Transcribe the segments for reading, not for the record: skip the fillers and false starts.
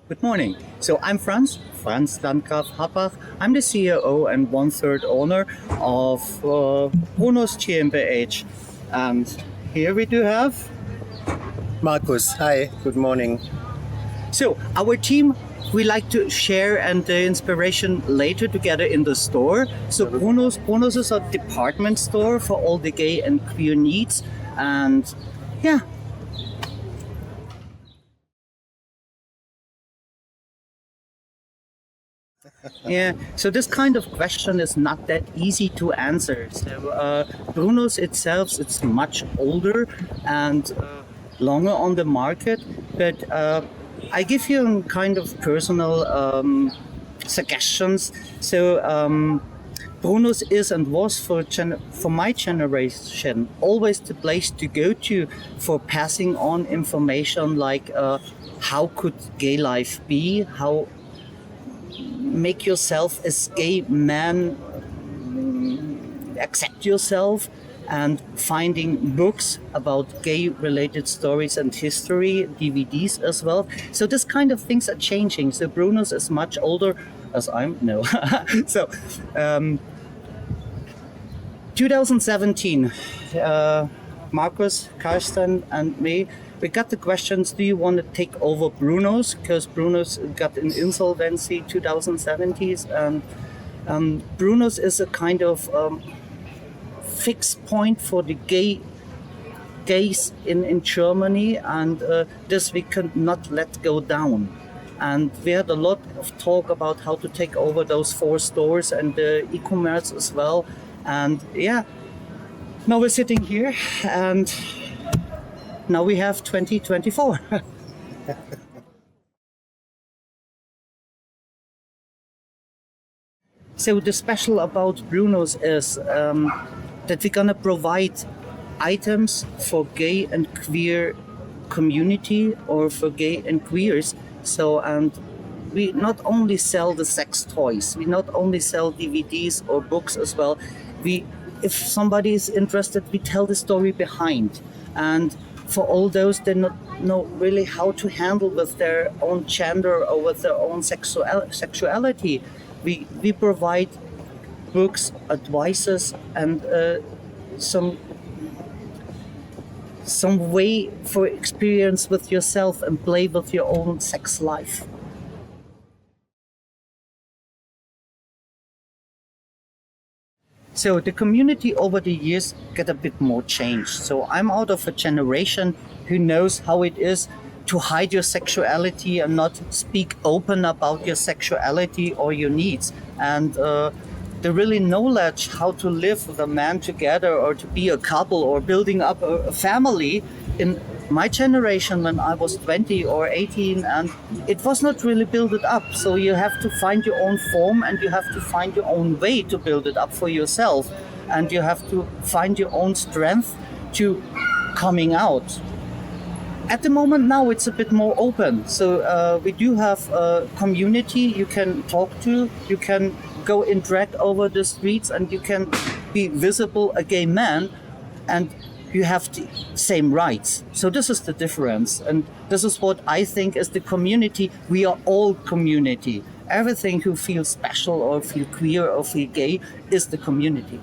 Good morning. So I'm Franz Landgraf-Happach. I'm the CEO and one-third owner of Brunos GmbH. And here we do have... Markus, hi, good morning. So our team, we like to share and the inspiration later together in the store. So Brunos is a department store for all the gay and queer needs. And yeah. Yeah, so this kind of question is not that easy to answer. So Brunos itself, it's much older and longer on the market, but I give you kind of personal suggestions. So Brunos is and was for my generation always the place to go to for passing on information like how could gay life be, how make yourself as gay man, accept yourself, and finding books about gay related stories and history, DVDs as well. So this kind of things are changing. So Brunos is much older as I'm, no. So 2017, Markus, Karsten and me, we got the questions, do you want to take over Brunos? Because Brunos got an insolvency 2017. And Brunos is a kind of fixed point for the gays in Germany. And this we could not let go down. And we had a lot of talk about how to take over those 4 stores and the e-commerce as well. And yeah, now we're sitting here and now we have 2024. So the special about Brunos is that we're gonna provide items for gay and queer community or for gay and queers. So, and we not only sell the sex toys, we not only sell DVDs or books as well. If somebody is interested, we tell the story behind. And for all those that not know really how to handle with their own gender or with their own sexuality, we provide books, advices, and some way for experience with yourself and play with your own sex life. So the community over the years get a bit more changed. So I'm out of a generation who knows how it is to hide your sexuality and not speak open about your sexuality or your needs. And the really knowledge how to live with a man together or to be a couple or building up a family in my generation when I was 20 or 18, and it was not really built up. So you have to find your own form and you have to find your own way to build it up for yourself. And you have to find your own strength to coming out. At the moment now it's a bit more open. So we do have a community you can talk to, you can go in drag over the streets and you can be visible a gay man and you have the same rights. So this is the difference. And this is what I think is the community. We are all community. Everything who feels special or feel queer or feel gay is the community.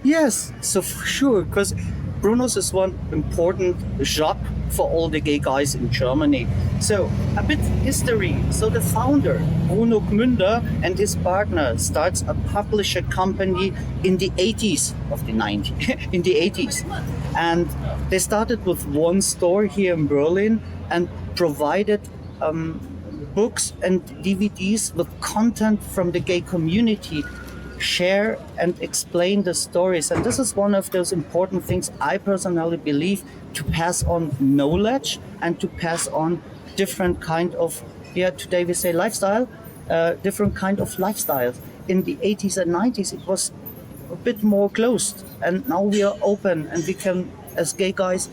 Yes, so for sure, because Brunos is one important shop for all the gay guys in Germany. So a bit history. So the founder, Bruno Gmünder, and his partner starts a publisher company in the 80s of the 90s, in the 80s. And they started with 1 store here in Berlin and provided books and DVDs with content from the gay community, share and explain the stories. And this is one of those important things I personally believe, to pass on knowledge and to pass on different kind of, today we say lifestyle, different kind of lifestyles. In the 80s and 90s it was a bit more closed, and now we are open and we can, as gay guys,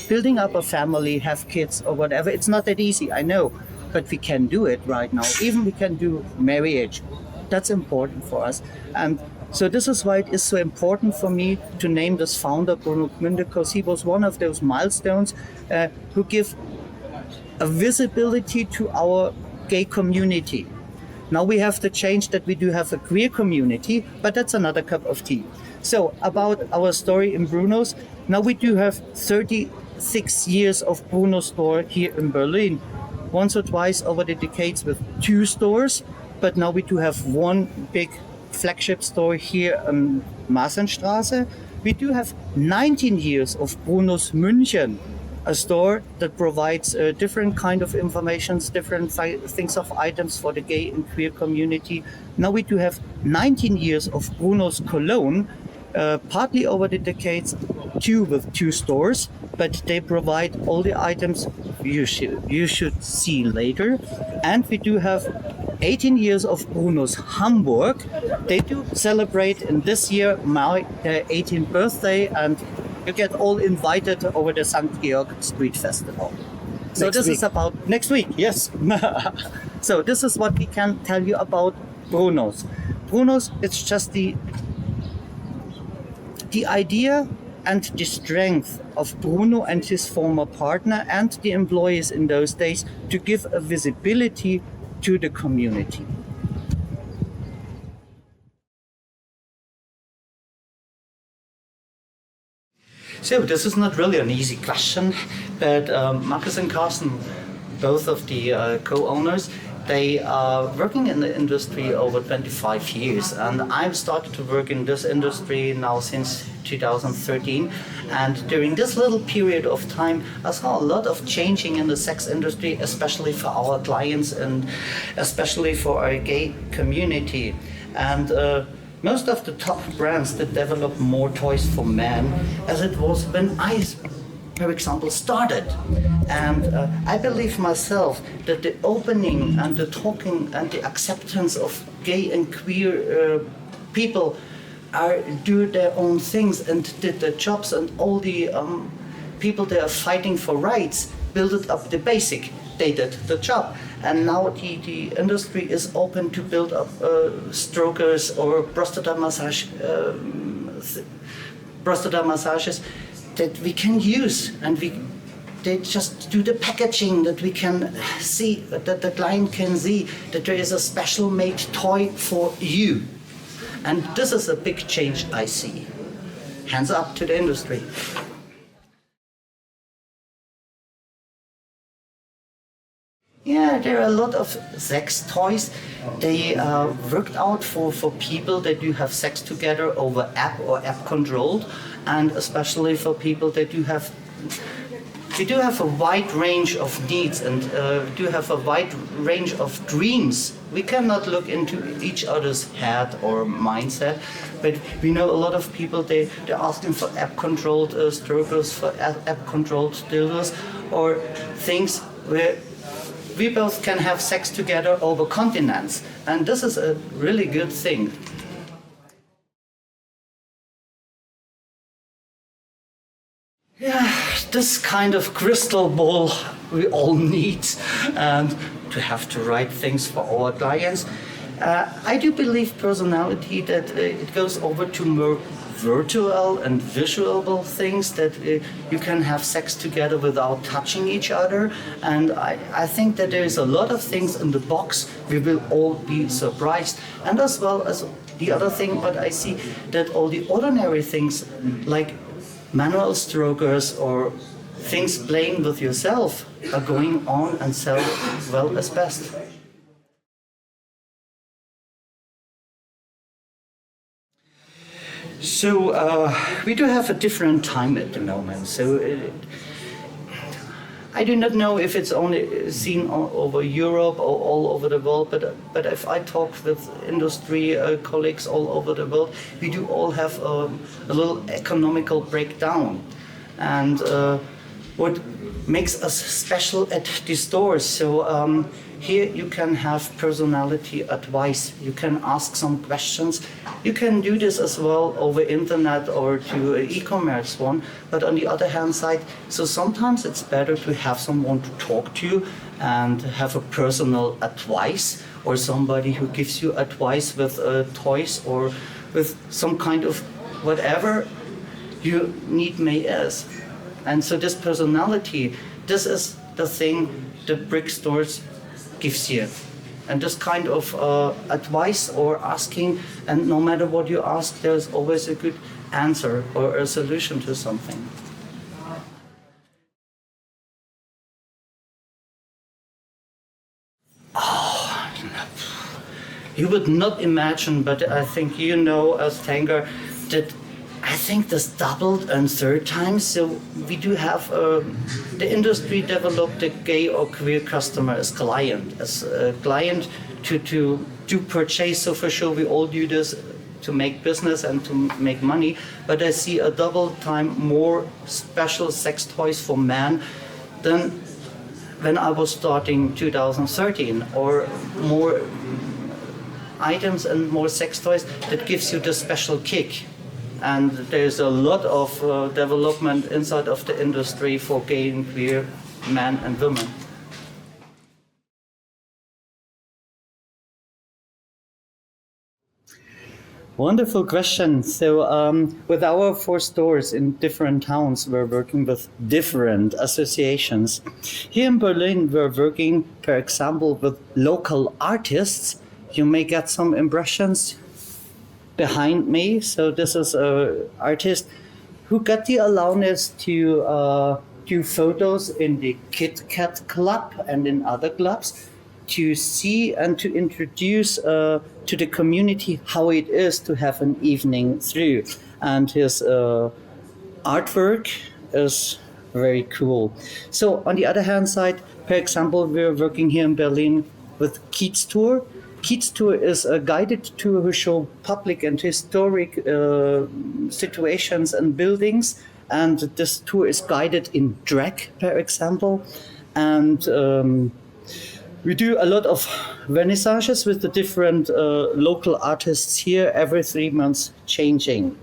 building up a family, have kids or whatever. It's not that easy, I know, but we can do it right now. Even we can do marriage. That's important for us. And So this is why it is so important for me to name this founder Bruno, because he was one of those milestones who give a visibility to our gay community. Now we have to change that we do have a queer community, but that's another cup of tea. So about our story in Bruno's, now we do have 36 years of Bruno store here in Berlin. Once or twice over the decades with 2 stores, but now we do have one big flagship store here in Massenstraße. We do have 19 years of Bruno's München, a store that provides different kind of informations, different things of items for the gay and queer community. Now we do have 19 years of Bruno's Cologne, partly over the decades, 2 with 2 stores, but they provide all the items you should see later. And we do have 18 years of Bruno's Hamburg. They do celebrate in this year my 18th birthday, and you get all invited over the St. Georg Street Festival. So Next this week. is about next week, yes. So this is what we can tell you about Bruno's. Bruno's, it's just the idea and the strength of Bruno and his former partner and the employees in those days to give a visibility to the community. So this is not really an easy question, but Markus and Carsten, both of the co-owners, they are working in the industry over 25 years, and I've started to work in this industry now since 2013. And during this little period of time, I saw a lot of changing in the sex industry, especially for our clients and especially for our gay community. And most of the top brands that develop more toys for men, as it was when I, for example, started. And I believe myself that the opening and the talking and the acceptance of gay and queer people do their own things and did their jobs, and all the people that are fighting for rights built up the basic. They did the job. And now the industry is open to build up strokers or prostate massages that we can use, and they just do the packaging that we can see, that the client can see that there is a special made toy for you. And this is a big change I see. Hands up to the industry. Yeah, there are a lot of sex toys. They are worked out for people that do have sex together over app or app controlled, and especially for people that do have a wide range of needs and do have a wide range of dreams. We cannot look into each other's head or mindset, but we know a lot of people, they're asking for app-controlled strokers, for app-controlled dildos, or things where we both can have sex together over continents. And this is a really good thing. Yeah, this kind of crystal ball we all need, and to have the right things for our clients. I do believe personality that it goes over to more virtual and visual things, that you can have sex together without touching each other. And I think that there is a lot of things in the box we will all be surprised. And as well as the other thing, but I see that all the ordinary things like manual strokers or things playing with yourself are going on and sell well as best. So we do have a different time at the moment. So I do not know if it's only seen all over Europe or all over the world, but if I talk with industry colleagues all over the world, we do all have a little economical breakdown. And what makes us special at the stores. So here you can have personality advice. You can ask some questions. You can do this as well over internet or to e-commerce one. But on the other hand side, so sometimes it's better to have someone to talk to and have a personal advice, or somebody who gives you advice with toys or with some kind of whatever you need me as. And so this personality, this is the thing the brick stores gives you. And this kind of advice or asking, and no matter what you ask, there's always a good answer or a solution to something. You would not imagine, but I think you know as TENGA that I think this doubled and third time. So we do have the industry developed a gay or queer customer as a client to do purchase. So for sure we all do this to make business and to make money. But I see a double time more special sex toys for men than when I was starting 2013, or more items and more sex toys that gives you the special kick. And there's a lot of development inside of the industry for gay and queer men and women. Wonderful question. So with our 4 stores in different towns, we're working with different associations. Here in Berlin, we're working, for example, with local artists. You may get some impressions behind me. So this is an artist who got the allowance to do photos in the Kit Kat Club and in other clubs, to see and to introduce to the community how it is to have an evening through. And his artwork is very cool. So on the other hand side, for example, we're working here in Berlin with Kiez Tour. Kiez Tour is a guided tour who show public and historic situations and buildings. And this tour is guided in drag, for example. And we do a lot of vernissages with the different local artists here, every 3 months changing.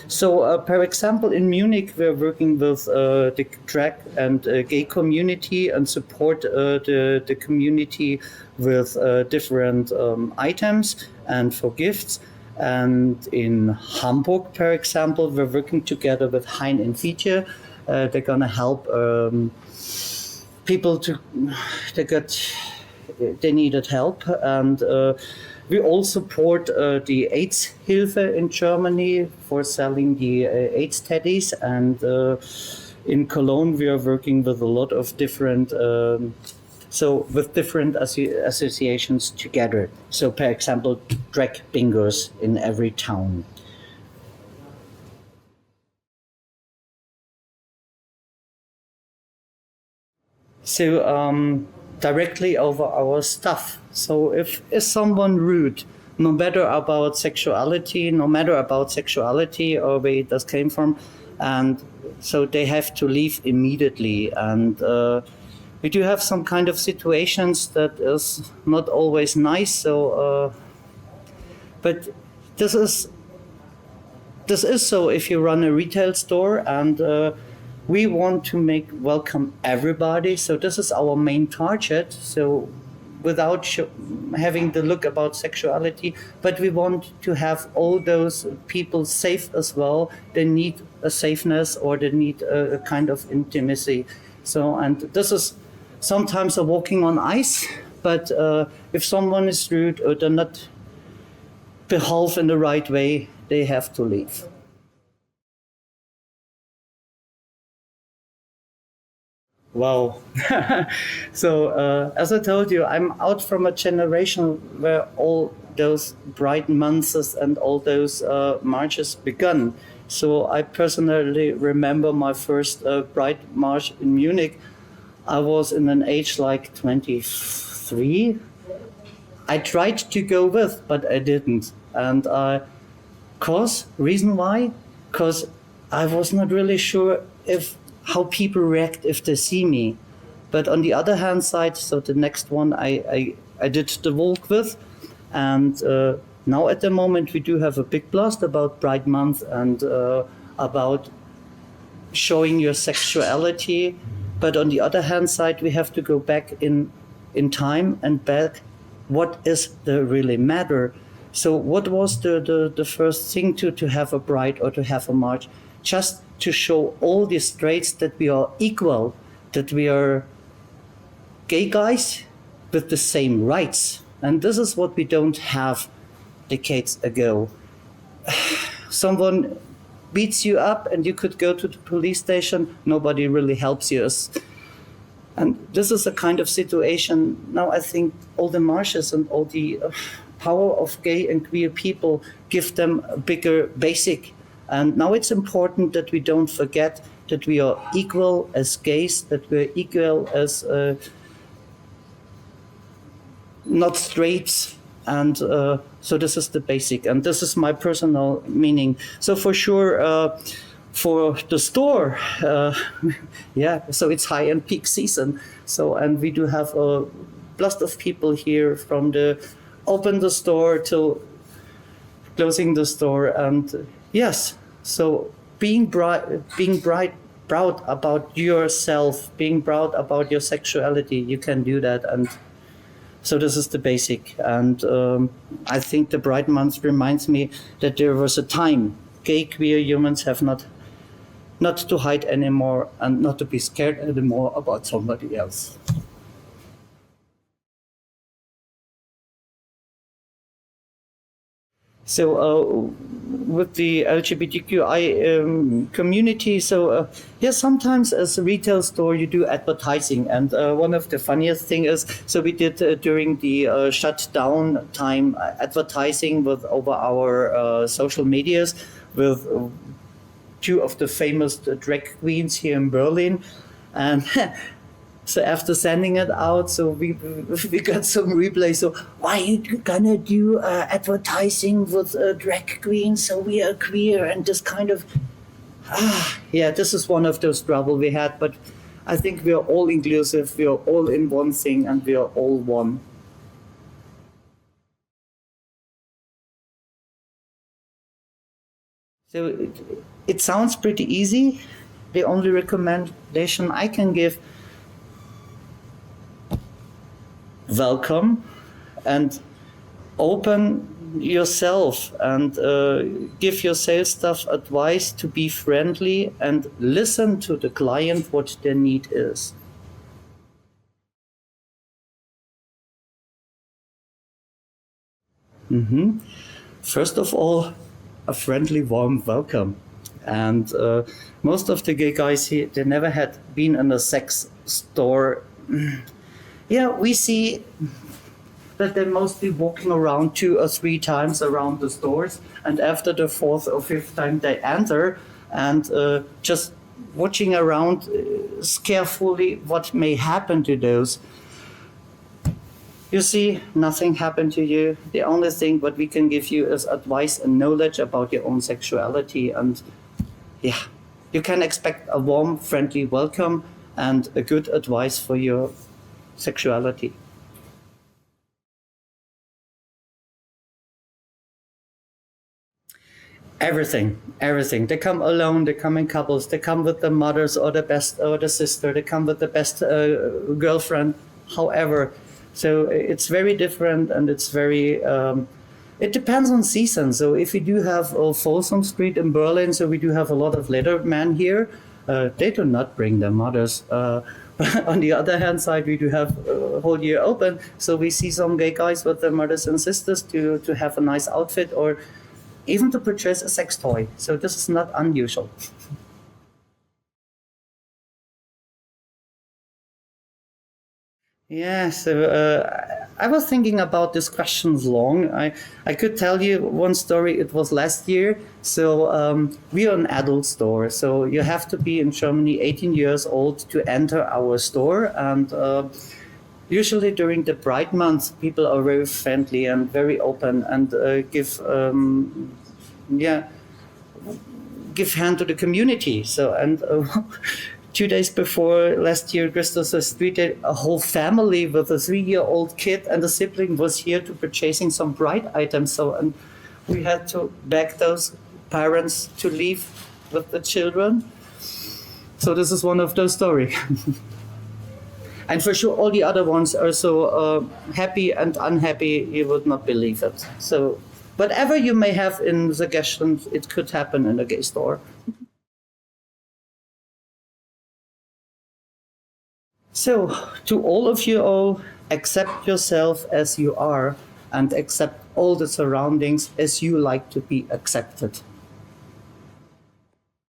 So, for example, in Munich, we're working with the drag and gay community and support the community with different items and for gifts. And in Hamburg, for example, we're working together with Hein and Fietje. They're going to help people they needed help, and we all support the AIDS Hilfe in Germany for selling the AIDS teddies, and in Cologne we are working with a lot of different with different associations together. So, for example, drag bingos in every town. So directly over our stuff. So if someone rude, no matter about sexuality or where it came from, and so they have to leave immediately. And we do have some kind of situations that is not always nice. So, but this is so if you run a retail store, and we want to welcome everybody. So this is our main target. So without having the look about sexuality, but we want to have all those people safe as well. They need a safeness, or they need a kind of intimacy. So, and this is sometimes a walking on ice, but if someone is rude or they're not behave in the right way, they have to leave. Wow. So as I told you, I'm out from a generation where all those bright months and all those marches begun. So I personally remember my first bright march in Munich. I was in an age like 23. I tried to go with, but I didn't. And reason why? Because I was not really sure how people react if they see me. But on the other hand side, so the next one I did the walk with, and now at the moment we do have a big blast about Pride Month and about showing your sexuality. But on the other hand side, we have to go back in time and back. What is the really matter? So what was the first thing to have a pride or to have a march? Just to show all the straights that we are equal, that we are gay guys with the same rights. And this is what we don't have decades ago. Someone beats you up and you could go to the police station, nobody really helps you. And this is a kind of situation. Now I think all the marches and all the power of gay and queer people give them a bigger basic. And now it's important that we don't forget that we are equal as gays, that we're equal as not straights. And so this is the basic. And this is my personal meaning. So for sure, for the store, so it's high-end peak season. So, and we do have a blast of people here from the open the store till closing the store. And yes, so being proud about yourself, being proud about your sexuality, you can do that. And so this is the basic. And I think the Pride Month reminds me that there was a time gay, queer humans have not to hide anymore and not to be scared anymore about somebody else. So with the LGBTQI community, so sometimes as a retail store you do advertising, and one of the funniest thing is, so we did during the shutdown time advertising over our social medias with two of the famous drag queens here in Berlin, and so after sending it out, so we got some replay. So why you gonna do advertising with drag queens? So we are queer and this kind of this is one of those trouble we had. But I think we are all inclusive. We are all in one thing, and we are all one. So it sounds pretty easy. The only recommendation I can give: welcome and open yourself and give your sales staff advice to be friendly and listen to the client what their need is. First of all, a friendly, warm welcome. And most of the gay guys here, they never had been in a sex store. We see that they're mostly walking around 2 or 3 times around the stores, and after the 4th or 5th time they enter and just watching around carefully what may happen to those. You see, nothing happened to you. The only thing what we can give you is advice and knowledge about your own sexuality, and you can expect a warm, friendly welcome and a good advice for your sexuality. Everything. They come alone, they come in couples, they come with the mothers or the sister, they come with the best girlfriend, however. So it's very different, and it's very, it depends on season. So if we do have Folsom Street in Berlin, so we do have a lot of leather men here, they do not bring their mothers. On the other hand side, we do have a whole year open, so we see some gay guys with their mothers and sisters to have a nice outfit or even to purchase a sex toy. So this is not unusual. Yeah, so I was thinking about these questions long. I could tell you one story. It was last year. So we are an adult store. So you have to be in Germany 18 years old to enter our store. And usually during the Pride Month, people are very friendly and very open and give hand to the community. So and 2 days before last year, Christmas Street, a whole family with a 3-year-old kid and a sibling was here to purchasing some Pride items. So, and we had to beg those parents to leave with the children. So this is one of those stories. And for sure, all the other ones are so happy and unhappy, you would not believe it. So whatever you may have in suggestions, it could happen in a gay store. So, to all of you all, accept yourself as you are and accept all the surroundings as you like to be accepted.